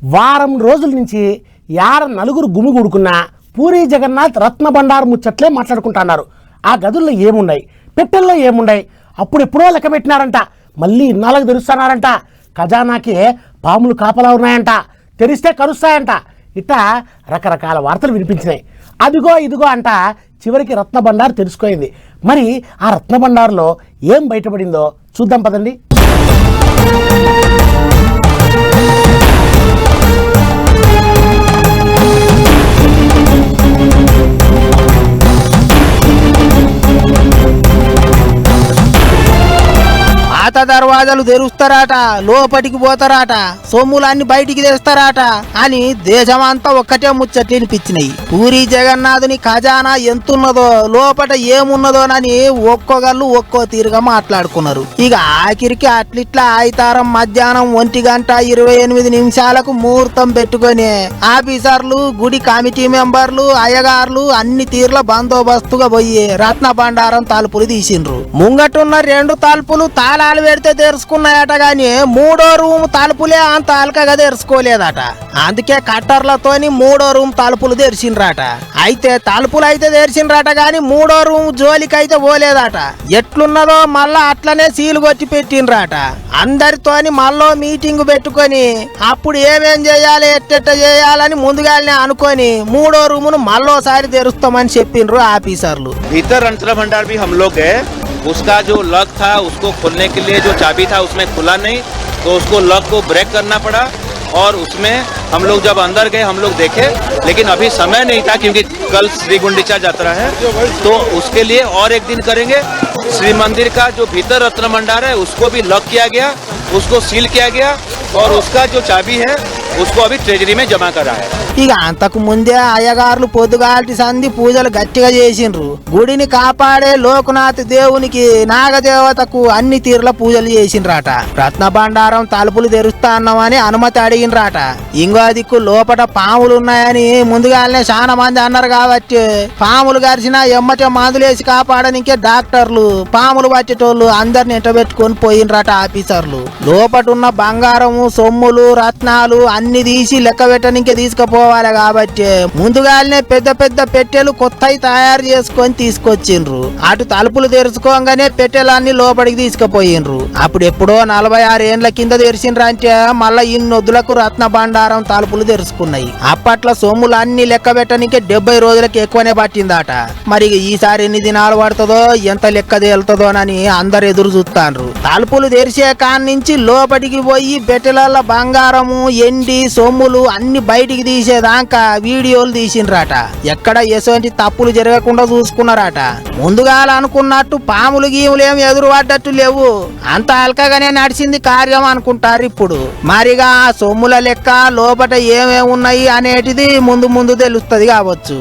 వారం రోజుల నుంచి నలుగురు గుమిగూడుకున్నా పూరి జగన్నాథ్ రత్న బండారు ముచ్చట్లే మాట్లాడుకుంటున్నారు. ఆ గదుల్లో ఏమున్నాయి, పెట్టెల్లో ఏమున్నాయి, అప్పుడు ఎప్పుడో లెక్క పెట్టినారంట, మళ్ళీ ఇన్నాళ్ళకి తెరుస్తున్నారంట, ఖజానాకి పాములు కాపలా ఉన్నాయంట, తెరిస్తే కరుస్తాయంట, ఇట్లా రకరకాల వార్తలు వినిపించినాయి. అదిగో ఇదిగో అంట చివరికి రత్న బండారు తెలుసుకోయింది. మరి ఆ రత్న బండారులో ఏం బయటపడిందో చూద్దాం పదండి. పాత దర్వాజాలు తెరుస్తారట, లోపటికి పోతారట, సొమ్ములన్నీ బయటికి తెస్తారట అని దేశమంతా ఒక్కటే ముచ్చట్లు వినిపించినాయి. పూరి జగన్నాథుని ఖజానా ఎంతున్నదో, లోపట ఏమున్నదోనని ఒక్కొగళ్ళు ఒక్కో తీరుగా మాట్లాడుకున్నారు. ఇక ఆఖరికి అట్లిట్లా ఆయితారం మధ్యాహ్నం 1:28 ముహూర్తం పెట్టుకొని ఆఫీసర్లు, గుడి కమిటీ మెంబర్లు, అయ్యగారులు అన్ని తీర్ల బందోబస్తుగా పోయి రత్న బండారం తలుపులు తీసిండ్రు. ముంగటున్న 2 తలుపులు తాళాలు పెడితే తెరుచుకున్నాయట గాని 3వ రూమ్ తలుపులే అంత అల్కగా తెరుచుకోలేదట. అందుకే కట్టర్లతోని 3వ రూమ్ తలుపులు తెరిచిండ్రట. అయితే తలుపులు అయితే తెరిచిండ్రట గాని 3వ రూమ్ జోలికైతే పోలేదట. ఎట్లున్నదో మళ్ళా అట్లనే సీలు కొట్టి పెట్టిండ్రట. అందరితోని మళ్ళీ మీటింగ్ పెట్టుకొని అప్పుడు ఏమేం చేయాలి, ఎట్టెట్ట చేయాలని ముందుగానే అనుకొని 3వ రూమును మళ్ళోసారి తెరుస్తామని చెప్పిండ్రు ఆఫీసర్లు. भीतर रत्न भंडार भी हम लोग गए, उसका जो लॉक था उसको खोलने के लिए जो चाबी था उसमें खुला नहीं, तो उसको लॉक को ब्रेक करना पड़ा और उसमें हम लोग जब अंदर गए हम लोग देखे, लेकिन अभी समय नहीं था क्योंकि कल श्री गुंडीचा यात्रा है, तो उसके लिए और एक दिन करेंगे। श्री मंदिर का जो भीतर रत्न भंडार है उसको भी लॉक किया गया, उसको सील किया गया और उसका जो चाबी है उसको अभी ट्रेजरी में जमा करा है. ఇక అంతకు ముందే అయ్యగారులు పొద్దుగాటి సంధి పూజలు గట్టిగా చేసిండ్రు. గుడిని కాపాడే లోకనాథ్ దేవునికి, నాగదేవతకు అన్ని తీరుల పూజలు చేసిండ్రాట. రత్న బండారం తలుపులు తెరుస్తా అన్నామని అనుమతి అడిగినరాట. ఇంకో దిక్కు లోపట పాములు ఉన్నాయని ముందుగానే చాలా మంది అన్నారు కాబట్టి పాములు గరిచినా ఎమ్మటే మందులేసి కాపాడనికే డాక్టర్లు, పాములు పట్టేటోళ్ళు అందరిని ఎంటబెట్టుకొని పోయినరాట ఆఫీసర్లు. లోపటున్న బంగారము, సొమ్ములు, రత్నాలు అన్ని తీసి లెక్క పెట్టనికే తీసుకుపోవాలి కాబట్టి ముందుగానే పెద్ద పెద్ద పెట్టెలు కొత్తవి తయారు చేసుకొని తీసుకొచ్చిండ్రు. అటు తలుపులు తెరుచుకోగానే పెట్టెలన్నీ లోపలికి తీసుకుపోయిండ్రు. అప్పుడు ఎప్పుడో 46 ఏండ్ల కింద తెరిచిండ్రు అంటే మళ్ళా ఇన్నొద్దులకు రత్న బండారం తలుపులు తెరుచుకున్నాయి. అప్పట్లో సొమ్ములు అన్ని లెక్క పెట్టనికే 70 రోజులకు ఎక్కువనే పట్టిందట. మరి ఈసారి ఎన్ని దినాలు పడుతుందో, ఎంత లెక్క తేలుతుందోనని అందరు ఎదురు చూస్తాండ్రు. తలుపులు తెరిచే కాడి నుంచి లోపలికి పోయి పెట్టెల బంగారము, ఎండి, సొమ్ములు అన్ని బయటికి తీసేదాకా వీడియోలు తీసిండ్రట. ఎక్కడ ఎటువంటి తప్పులు జరగకుండా చూసుకున్నారట. ముందుగా అనుకున్నట్టు పాములు గీములు ఏమి ఎదురు పడ్డట్టు లేవు, అంత అల్కగానే నడిచింది కార్యం అనుకుంటారు ఇప్పుడు. మరిగా సొమ్ముల లెక్క లోపట ఏమేమి ఉన్నాయి అనేటిది ముందు ముందు తెలుస్తుంది కావచ్చు.